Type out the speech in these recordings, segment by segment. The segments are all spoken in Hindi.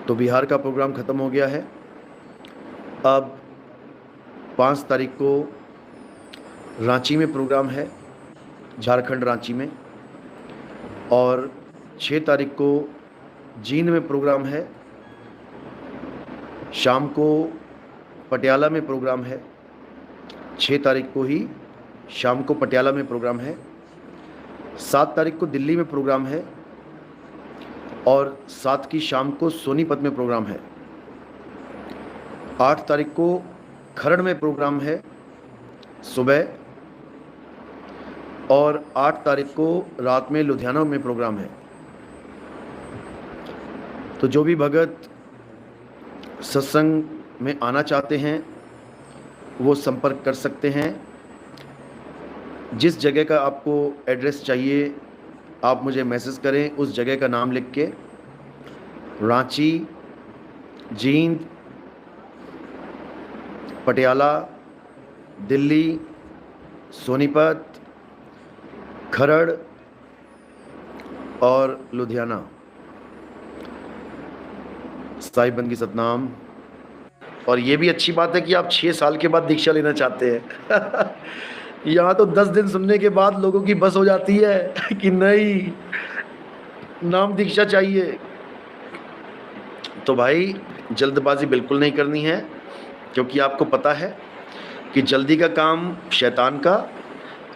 तो बिहार का प्रोग्राम ख़त्म हो गया है। अब 5 तारीख को रांची में प्रोग्राम है, झारखंड रांची में, और 6 तारीख को जींद में प्रोग्राम है, शाम को पटियाला में प्रोग्राम है। 6 तारीख को ही शाम को पटियाला में प्रोग्राम है। 7 तारीख को दिल्ली में प्रोग्राम है और 7 की शाम को सोनीपत में प्रोग्राम है। 8 तारीख को खरड़ में प्रोग्राम है सुबह, और 8 तारीख को रात में लुधियाना में प्रोग्राम है। तो जो भी भगत सत्संग में आना चाहते हैं वो संपर्क कर सकते हैं। जिस जगह का आपको एड्रेस चाहिए आप मुझे मैसेज करें, उस जगह का नाम लिख के। रांची, जींद, पटियाला, दिल्ली, सोनीपत, खरड़ और लुधियाना। साहिबगंज की सतनाम। और ये भी अच्छी बात है कि आप 6 साल के बाद दीक्षा लेना चाहते हैं। यहाँ तो 10 दिन सुनने के बाद लोगों की बस हो जाती है कि नहीं, नाम दीक्षा चाहिए। तो भाई जल्दबाजी बिल्कुल नहीं करनी है, क्योंकि आपको पता है कि जल्दी का काम शैतान का।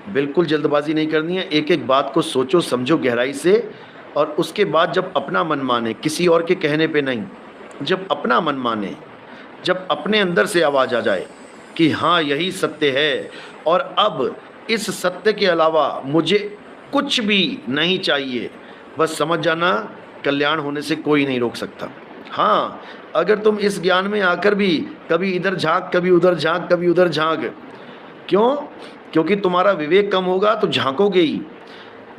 बिल्कुल जल्दबाजी नहीं करनी है। एक एक बात को सोचो समझो गहराई से, और उसके बाद जब अपना मन माने, किसी और के कहने पे नहीं, जब अपना मन माने, जब अपने अंदर से आवाज़ आ जाए कि हाँ यही सत्य है और अब इस सत्य के अलावा मुझे कुछ भी नहीं चाहिए, बस समझ जाना कल्याण होने से कोई नहीं रोक सकता। हाँ, अगर तुम इस ज्ञान में आकर भी कभी इधर झांक, कभी उधर झांक, कभी उधर झांक, क्यों? क्योंकि तुम्हारा विवेक कम होगा तो झांकोगे ही,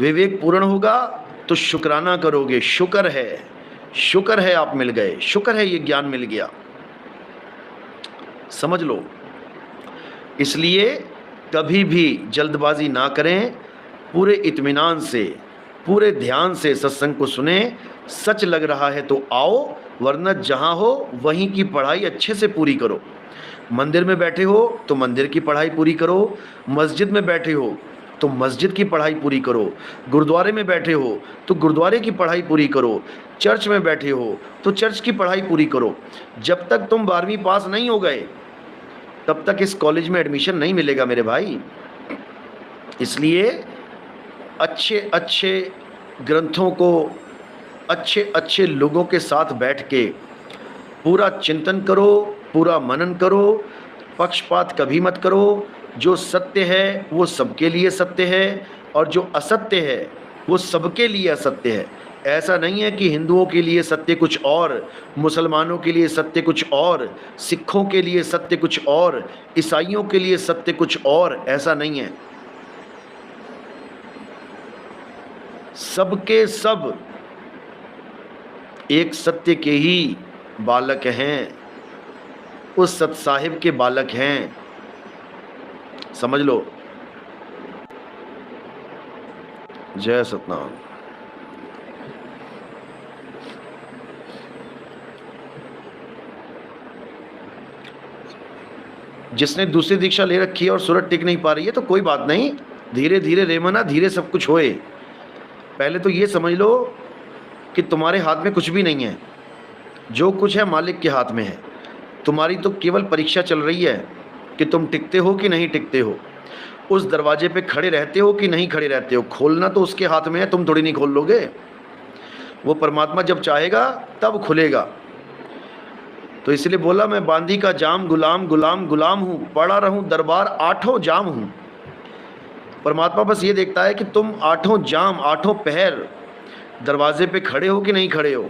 विवेक पूर्ण होगा तो शुक्राना करोगे। शुक्र है, शुक्र है आप मिल गए, शुक्र है ये ज्ञान मिल गया, समझ लो। इसलिए कभी भी जल्दबाजी ना करें, पूरे इत्मीनान से, पूरे ध्यान से सत्संग को सुने। सच लग रहा है तो आओ, वरना जहाँ हो वहीं की पढ़ाई अच्छे से पूरी करो। मंदिर में बैठे हो तो मंदिर की पढ़ाई पूरी करो, मस्जिद में बैठे हो तो मस्जिद की पढ़ाई पूरी करो, गुरुद्वारे में बैठे हो तो गुरुद्वारे की पढ़ाई पूरी करो, चर्च में बैठे हो तो चर्च की पढ़ाई पूरी करो। जब तक तुम 12वीं पास नहीं हो गए तब तक इस कॉलेज में एडमिशन नहीं मिलेगा मेरे भाई। इसलिए अच्छे अच्छे ग्रंथों को अच्छे अच्छे लोगों के साथ बैठ के पूरा चिंतन करो, पूरा मनन करो, पक्षपात कभी मत करो। जो सत्य है वो सबके लिए सत्य है, और जो असत्य है वो सबके लिए असत्य है। ऐसा नहीं है कि हिंदुओं के लिए सत्य कुछ और, मुसलमानों के लिए सत्य कुछ और, सिखों के लिए सत्य कुछ और, ईसाइयों के लिए सत्य कुछ और, ऐसा नहीं है। सबके सब एक सत्य के ही बालक हैं, उस सत साहिब के बालक हैं, समझ लो। जय सतनाम। जिसने दूसरी दीक्षा ले रखी है और सूरत टिक नहीं पा रही है तो कोई बात नहीं, धीरे धीरे रेमना, धीरे सब कुछ होए। पहले तो ये समझ लो कि तुम्हारे हाथ में कुछ भी नहीं है, जो कुछ है मालिक के हाथ में है। तुम्हारी तो केवल परीक्षा चल रही है कि तुम टिकते हो कि नहीं टिकते हो, उस दरवाजे पे खड़े रहते हो कि नहीं खड़े रहते हो। खोलना तो उसके हाथ में है, तुम थोड़ी नहीं खोल लोगे। वो परमात्मा जब चाहेगा तब खुलेगा। तो इसलिए बोला, मैं बांदी का जाम गुलाम गुलाम गुलाम हूँ, पड़ा रहूँ दरबार आठों जाम हूँ। परमात्मा बस ये देखता है कि तुम आठों जाम, आठों पहर दरवाजे पे खड़े हो कि नहीं खड़े हो।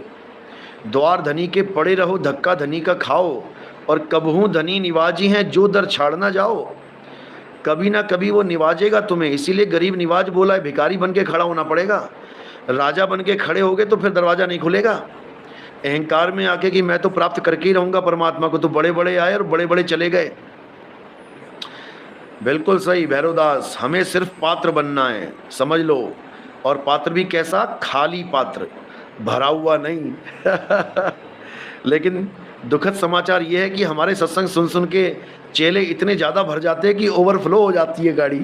द्वार धनी के पड़े रहो, धक्का धनी का खाओ, और कबहू धनी निवाजी हैं जो दर छाड़ ना जाओ। कभी ना कभी वो निवाजेगा तुम्हें। इसीलिए गरीब निवाज बोला है, भिखारी बन के खड़ा होना पड़ेगा। राजा बन के खड़े होगे तो फिर दरवाज़ा नहीं खुलेगा। अहंकार में आके कि मैं तो प्राप्त करके ही रहूँगा परमात्मा को, तो बड़े बड़े आए और बड़े बड़े चले गए। बिल्कुल सही भैरवदास, हमें सिर्फ पात्र बनना है, समझ लो। और पात्र भी कैसा? खाली पात्र, भरा हुआ नहीं। लेकिन दुखद समाचार ये है कि हमारे सत्संग सुन सुन के चेले इतने ज़्यादा भर जाते हैं कि ओवरफ्लो हो जाती है गाड़ी।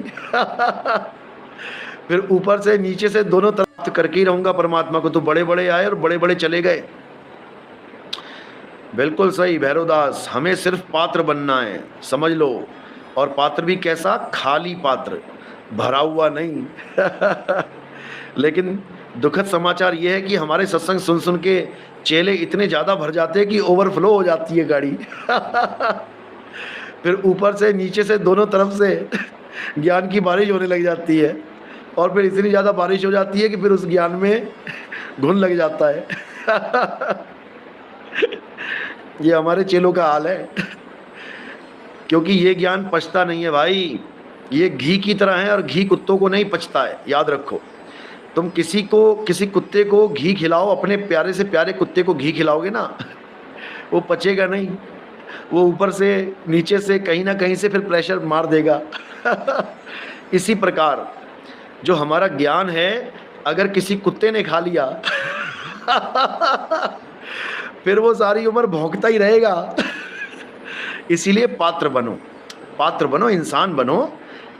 फिर ऊपर से नीचे से दोनों तरफ करके ही रहूँगा परमात्मा को। तो बड़े बड़े आए और बड़े बड़े चले गए। बिल्कुल सही भैरवदास, हमें सिर्फ पात्र बनना है, समझ लो। और पात्र भी कैसा? खाली पात्र, भरा हुआ नहीं। लेकिन दुखद समाचार ये है कि हमारे सत्संग सुन सुन के चेले इतने ज़्यादा भर जाते हैं कि ओवरफ्लो हो जाती है गाड़ी। फिर ऊपर से नीचे से दोनों तरफ से ज्ञान की बारिश होने लग जाती है। और फिर इतनी ज़्यादा बारिश हो जाती है कि फिर उस ज्ञान में घुन लग जाता है। ये हमारे चेलों का हाल है। क्योंकि ये ज्ञान पचता नहीं है भाई, ये घी की तरह है और घी कुत्तों को नहीं पचता है, याद रखो। तुम किसी कुत्ते को घी खिलाओ, अपने प्यारे से प्यारे कुत्ते को घी खिलाओगे ना, वो पचेगा नहीं, वो ऊपर से नीचे से कहीं ना कहीं से फिर प्रेशर मार देगा। इसी प्रकार जो हमारा ज्ञान है, अगर किसी कुत्ते ने खा लिया फिर वो सारी उम्र भौंकता ही रहेगा। इसीलिए पात्र बनो, पात्र बनो, इंसान बनो,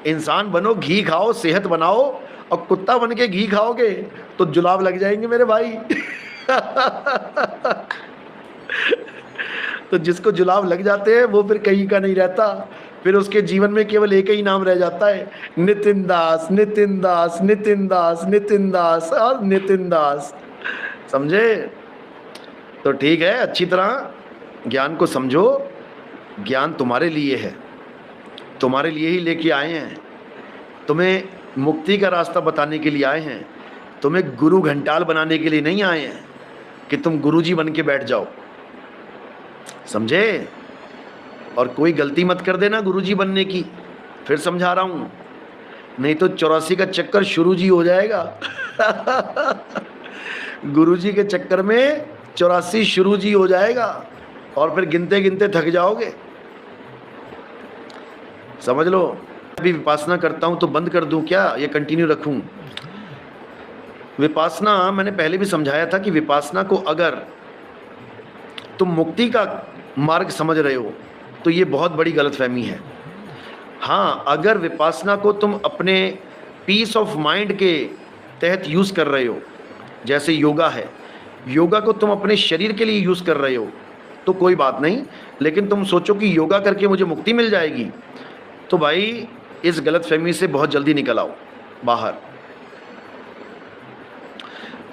इंसान बनो, घी खाओ, सेहत बनाओ। और कुत्ता बन के घी खाओगे तो जुलाब लग जाएंगे मेरे भाई। तो जिसको जुलाब लग जाते हैं वो फिर कहीं का नहीं रहता, फिर उसके जीवन में केवल एक ही नाम रह जाता है, नितिन दास, नितिन दास, नितिन दास, नितिन दास और नितिन दास। समझे? तो ठीक है, अच्छी तरह ज्ञान को समझो। ज्ञान तुम्हारे लिए है, तुम्हारे लिए ही लेके आए हैं, तुम्हें मुक्ति का रास्ता बताने के लिए आए हैं, तुम्हें गुरु घंटाल बनाने के लिए नहीं आए हैं कि तुम गुरुजी बन के बैठ जाओ। समझे? और कोई गलती मत कर देना गुरुजी बनने की, फिर समझा रहा हूँ, नहीं तो 84 का चक्कर शुरू जी हो जाएगा। गुरुजी के चक्कर में 84 शुरू जी हो जाएगा और फिर गिनते गिनते थक जाओगे। समझ लो। अभी विपासना करता हूँ तो बंद कर दूँ क्या, ये कंटिन्यू रखूँ? विपासना मैंने पहले भी समझाया था कि विपासना को अगर तुम मुक्ति का मार्ग समझ रहे हो तो ये बहुत बड़ी गलतफहमी है। हाँ, अगर विपासना को तुम अपने पीस ऑफ माइंड के तहत यूज़ कर रहे हो, जैसे योगा है, योगा को तुम अपने शरीर के लिए यूज़ कर रहे हो तो कोई बात नहीं। लेकिन तुम सोचो कि योगा करके मुझे मुक्ति मिल जाएगी, तो भाई इस गलतफहमी से बहुत जल्दी निकल आओ बाहर।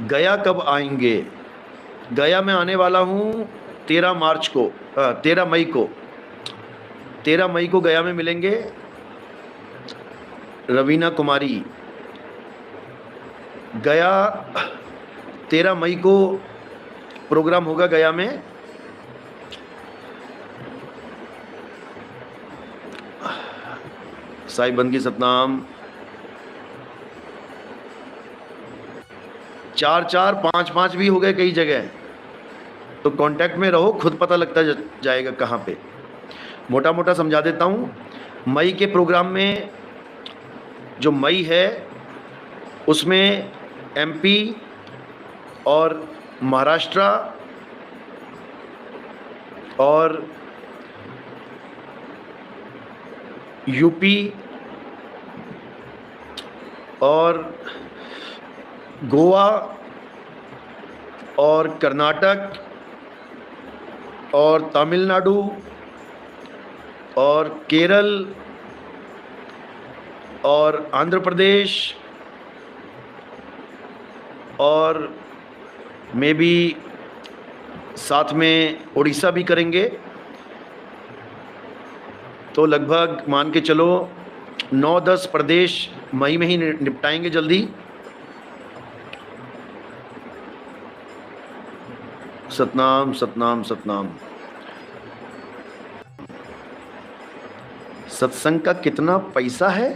गया कब आएंगे? गया में आने वाला हूँ 13 मार्च को, 13 मई को। 13 मई को गया में मिलेंगे। रवीना कुमारी, गया 13 मई को प्रोग्राम होगा गया में। साई बंदगी सतनाम। 4-4, 5-5 भी हो गए कई जगह, तो कांटेक्ट में रहो, खुद पता लगता जाएगा कहाँ पे। मोटा मोटा समझा देता हूँ। मई के प्रोग्राम में, जो मई है उसमें एमपी और महाराष्ट्र और यूपी और गोवा और कर्नाटक और तमिलनाडु और केरल और आंध्र प्रदेश और मे बी साथ में उड़ीसा भी करेंगे। तो लगभग मान के चलो 9-10 प्रदेश मई में ही निपटाएंगे जल्दी। सतनाम सतनाम सतनाम। सत्संग का कितना पैसा है?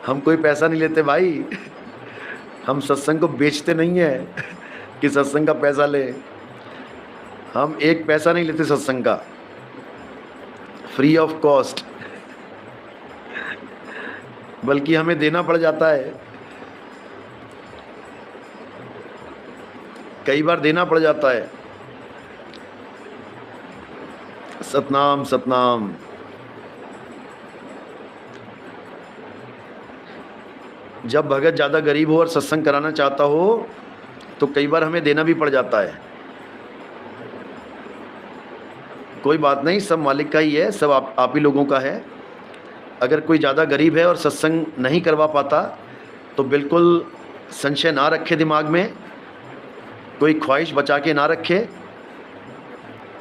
हम कोई पैसा नहीं लेते भाई, हम सत्संग को बेचते नहीं है कि सत्संग का पैसा ले। हम एक पैसा नहीं लेते सत्संग का, फ्री ऑफ कॉस्ट, बल्कि हमें देना पड़ जाता है। कई बार देना पड़ जाता है। सतनाम सतनाम। जब भगत ज़्यादा गरीब हो और सत्संग कराना चाहता हो तो कई बार हमें देना भी पड़ जाता है। कोई बात नहीं, सब मालिक का ही है, सब आप ही लोगों का है। अगर कोई ज़्यादा गरीब है और सत्संग नहीं करवा पाता तो बिल्कुल संशय ना रखे दिमाग में, कोई ख्वाहिश बचा के ना रखे।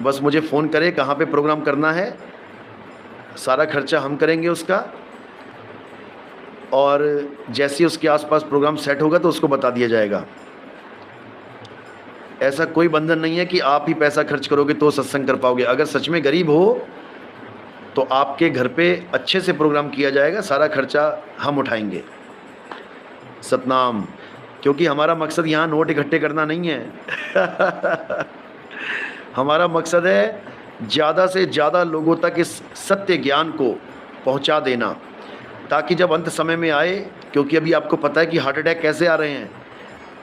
बस मुझे फ़ोन करे कहाँ पे प्रोग्राम करना है, सारा खर्चा हम करेंगे उसका, और जैसे ही उसके आसपास प्रोग्राम सेट होगा तो उसको बता दिया जाएगा। ऐसा कोई बंधन नहीं है कि आप ही पैसा खर्च करोगे तो सत्संग कर पाओगे। अगर सच में गरीब हो तो आपके घर पे अच्छे से प्रोग्राम किया जाएगा, सारा खर्चा हम उठाएंगे। सतनाम। क्योंकि हमारा मकसद यहाँ नोट इकट्ठे करना नहीं है हमारा मकसद है ज़्यादा से ज़्यादा लोगों तक इस सत्य ज्ञान को पहुँचा देना, ताकि जब अंत समय में आए, क्योंकि अभी आपको पता है कि हार्ट अटैक कैसे आ रहे हैं,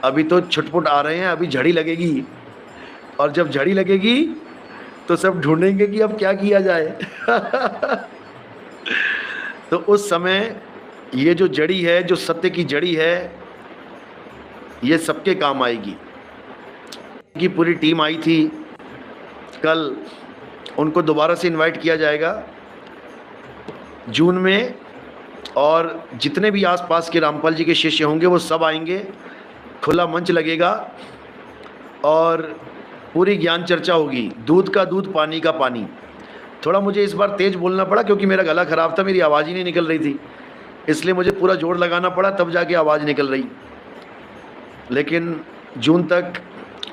अभी तो छुटपुट आ रहे हैं, अभी झड़ी लगेगी, और जब झड़ी लगेगी तो सब ढूंढेंगे कि अब क्या किया जाए तो उस समय ये जो जड़ी है, जो सत्य की जड़ी है, ये सबके काम आएगी। की पूरी टीम आई थी कल, उनको दोबारा से इनवाइट किया जाएगा जून में, और जितने भी आसपास के रामपाल जी के शिष्य होंगे वो सब आएंगे। खुला मंच लगेगा और पूरी ज्ञान चर्चा होगी। दूध का दूध, पानी का पानी। थोड़ा मुझे इस बार तेज़ बोलना पड़ा क्योंकि मेरा गला ख़राब था, मेरी आवाज़ ही नहीं निकल रही थी, इसलिए मुझे पूरा जोर लगाना पड़ा, तब जाके आवाज़ निकल रही। लेकिन जून तक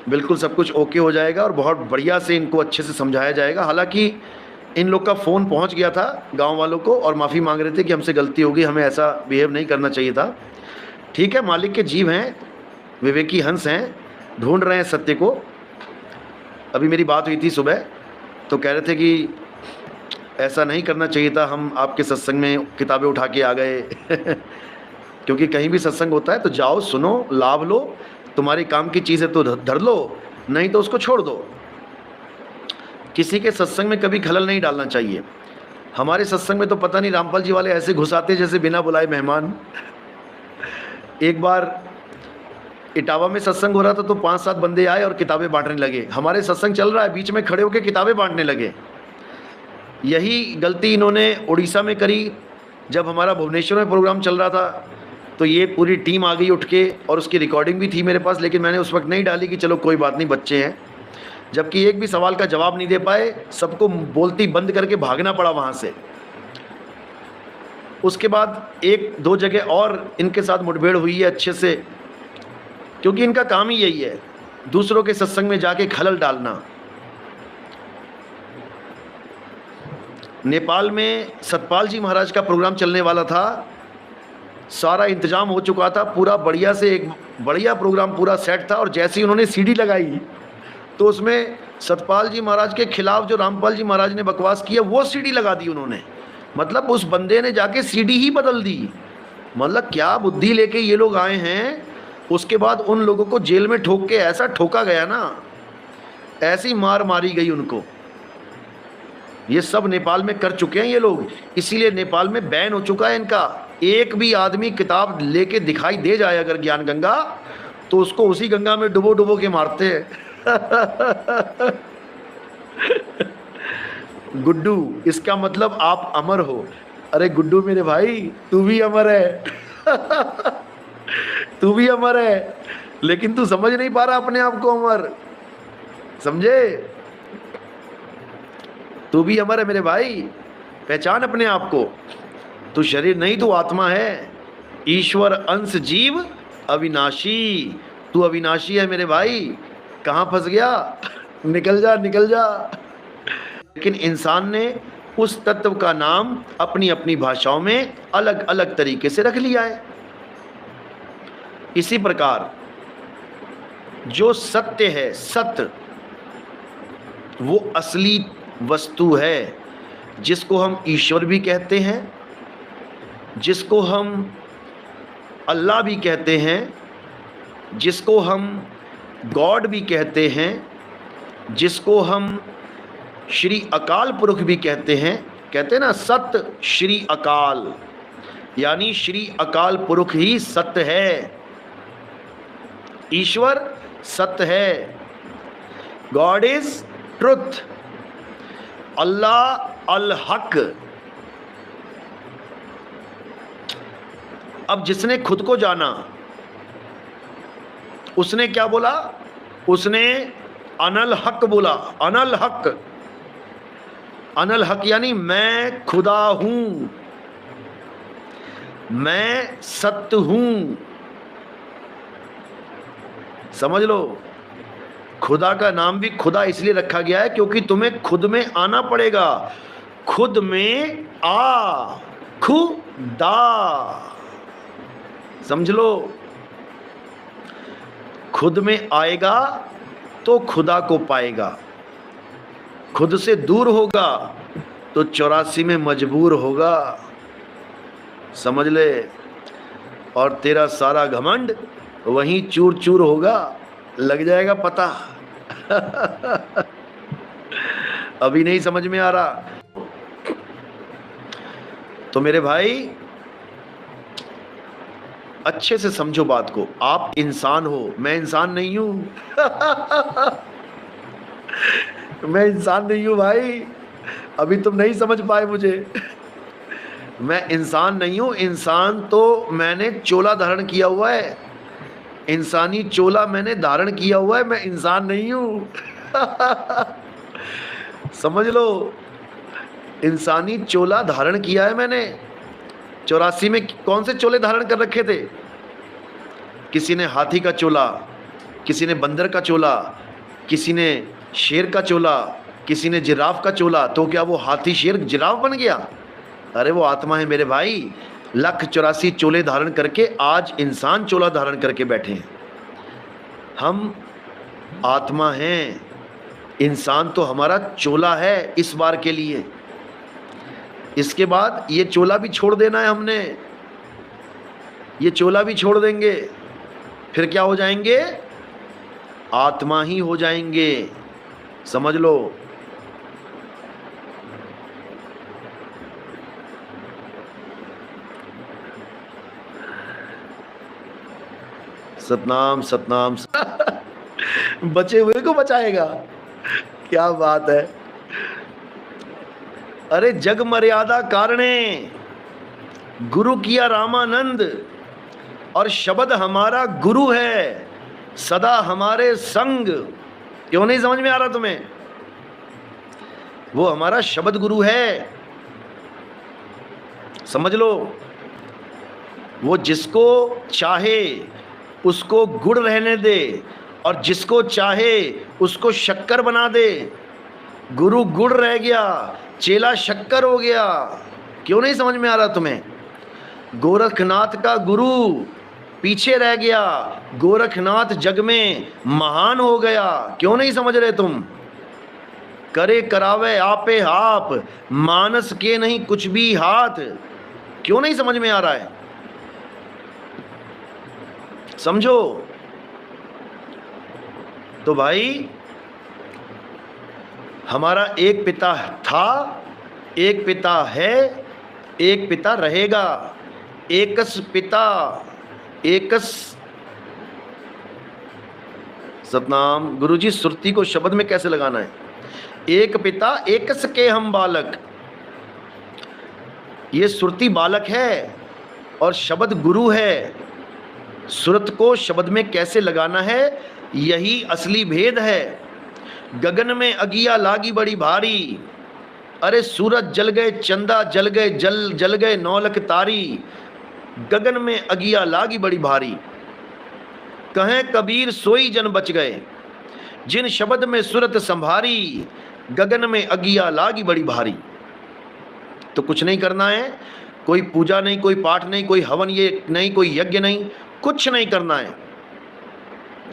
बिल्कुल सब कुछ ओके हो जाएगा और बहुत बढ़िया से इनको अच्छे से समझाया जाएगा। हालांकि इन लोग का फ़ोन पहुंच गया था गांव वालों को और माफ़ी मांग रहे थे कि हमसे गलती हो गई, हमें ऐसा बिहेव नहीं करना चाहिए था। ठीक है, मालिक के जीव हैं, विवेकी हंस हैं, ढूंढ रहे हैं सत्य को। अभी मेरी बात हुई थी सुबह, तो कह रहे थे कि ऐसा नहीं करना चाहिए था, हम आपके सत्संग में किताबें उठा के आ गए क्योंकि कहीं भी सत्संग होता है तो जाओ, सुनो, लाभ लो, तुम्हारी काम की चीज़ है तो धर लो, नहीं तो उसको छोड़ दो। किसी के सत्संग में कभी खलल नहीं डालना चाहिए। हमारे सत्संग में तो पता नहीं रामपाल जी वाले ऐसे घुसाते जैसे बिना बुलाए मेहमान। एक बार इटावा में सत्संग हो रहा था तो 5-7 बंदे आए और किताबें बांटने लगे। हमारे सत्संग चल रहा है, बीच में खड़े होकर किताबें बांटने लगे। यही गलती इन्होंने उड़ीसा में करी। जब हमारा भुवनेश्वर में प्रोग्राम चल रहा था तो ये पूरी टीम आ गई उठ के, और उसकी रिकॉर्डिंग भी थी मेरे पास, लेकिन मैंने उस वक्त नहीं डाली कि चलो कोई बात नहीं, बच्चे हैं। जबकि एक भी सवाल का जवाब नहीं दे पाए, सबको बोलती बंद करके भागना पड़ा वहाँ से। उसके बाद 1-2 जगह और इनके साथ मुठभेड़ हुई है अच्छे से, क्योंकि इनका काम ही यही है, दूसरों के सत्संग में जाके खलल डालना। नेपाल में सतपाल जी महाराज का प्रोग्राम चलने वाला था, सारा इंतजाम हो चुका था, पूरा बढ़िया से एक बढ़िया प्रोग्राम पूरा सेट था, और जैसे ही उन्होंने सीडी लगाई तो उसमें सतपाल जी महाराज के खिलाफ जो रामपाल जी महाराज ने बकवास किया वो सीडी लगा दी उन्होंने। मतलब उस बंदे ने जाके सीडी ही बदल दी। मतलब क्या बुद्धि लेके ये लोग आए हैं। उसके बाद उन लोगों को जेल में ठोक के ऐसा ठोका गया ना, ऐसी मार मारी गई उनको। ये सब नेपाल में कर चुके हैं ये लोग, इसीलिए नेपाल में बैन हो चुका है इनका। एक भी आदमी किताब लेके दिखाई दे जाए अगर ज्ञान गंगा, तो उसको उसी गंगा में डुबो डुबो के मारते हैं गुड्डू, इसका मतलब आप अमर हो। अरे गुड्डू मेरे भाई, तू भी अमर है तू भी अमर है, लेकिन तू समझ नहीं पा रहा अपने आप को अमर, समझे? तू भी अमर है मेरे भाई, पहचान अपने आप को। तू शरीर नहीं, तू आत्मा है, ईश्वर अंश जीव अविनाशी। तू अविनाशी है मेरे भाई, कहाँ फंस गया? निकल जा निकल जा। लेकिन इंसान ने उस तत्व का नाम अपनी अपनी भाषाओं में अलग अलग तरीके से रख लिया है। इसी प्रकार जो सत्य है, सत्य वो असली वस्तु है, जिसको हम ईश्वर भी कहते हैं, जिसको हम अल्लाह भी कहते हैं, जिसको हम गॉड भी कहते हैं, जिसको हम श्री अकाल पुरुष भी कहते हैं ना, सत्य श्री अकाल, यानी श्री अकाल पुरुष ही सत्य है, ईश्वर सत्य है। गॉड इज ट्रुथ, अल्लाह अल हक। अब जिसने खुद को जाना, उसने क्या बोला? उसने अनल हक बोला। अनल हक, अनल हक यानी मैं खुदा हूं, मैं सत्य हूं। समझ लो, खुदा का नाम भी खुदा इसलिए रखा गया है क्योंकि तुम्हें खुद में आना पड़ेगा। खुद में आ, खुदा, समझ लो। खुद में आएगा तो खुदा को पाएगा, खुद से दूर होगा तो 84 में मजबूर होगा, समझ ले। और तेरा सारा घमंड वहीं चूर चूर होगा, लग जाएगा पता। अभी नहीं समझ में आ रहा तो मेरे भाई अच्छे से समझो बात को। आप इंसान हो, मैं इंसान नहीं हूं। मैं इंसान नहीं हूं भाई, अभी तुम नहीं समझ पाए मुझे। मैं इंसान नहीं हूं। इंसान तो मैंने चोला धारण किया हुआ है, इंसानी चोला मैंने धारण किया हुआ है, मैं इंसान नहीं हूं। समझ लो, इंसानी चोला धारण किया है मैंने। 84 में कौन से चोले धारण कर रखे थे? किसी ने हाथी का चोला, किसी ने बंदर का चोला, किसी ने शेर का चोला, किसी ने जिराफ का चोला। तो क्या वो हाथी शेर जिराफ बन गया? अरे वो आत्मा है मेरे भाई। 184 चोले धारण करके आज इंसान चोला धारण करके बैठे हैं। हम आत्मा हैं, इंसान तो हमारा चोला है इस बार के लिए। इसके बाद ये चोला भी छोड़ देना है हमने, ये चोला भी छोड़ देंगे, फिर क्या हो जाएंगे? आत्मा ही हो जाएंगे, समझ लो। सतनाम सतनाम। बचे हुए को बचाएगा, क्या बात है। अरे जग मर्यादा कारणे गुरु किया रामानंद, और शब्द हमारा गुरु है सदा हमारे संग। क्यों नहीं समझ में आ रहा तुम्हें? वो हमारा शब्द गुरु है, समझ लो। वो जिसको चाहे उसको गुड़ रहने दे, और जिसको चाहे उसको शक्कर बना दे। गुरु गुड़ रह गया, चेला शक्कर हो गया। क्यों नहीं समझ में आ रहा तुम्हें? गोरखनाथ का गुरु पीछे रह गया, गोरखनाथ जग में महान हो गया। क्यों नहीं समझ रहे तुम? करे करावे आपे आप, मानस के नहीं कुछ भी हाथ। क्यों नहीं समझ में आ रहा है? समझो तो भाई, हमारा एक पिता था, एक पिता है, एक पिता रहेगा। एकस पिता एकस सतनाम। गुरुजी सुरती को शब्द में कैसे लगाना है? एक पिता एकस के हम बालक। ये सुरती बालक है और शब्द गुरु है। सुरत को शब्द में कैसे लगाना है, यही असली भेद है। गगन में अगिया लागी बड़ी भारी, अरे सूरज जल गए, चंदा जल गए, जल गए नौलख तारी। गगन में अगिया लागी बड़ी भारी, कहें कबीर सोई जन बच गए, जिन शब्द में सुरत संभारी। गगन में अगिया लागी बड़ी भारी। तो कुछ नहीं करना है, कोई पूजा नहीं, कोई पाठ नहीं, कोई हवन ये नहीं, कोई यज्ञ नहीं, कुछ नहीं करना है।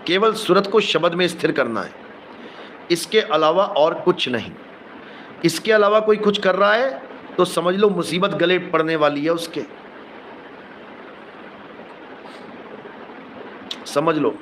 केवल सुरत को शब्द में स्थिर करना है, इसके अलावा और कुछ नहीं। इसके अलावा कोई कुछ कर रहा है तो समझ लो मुसीबत गले पड़ने वाली है उसके, समझ लो।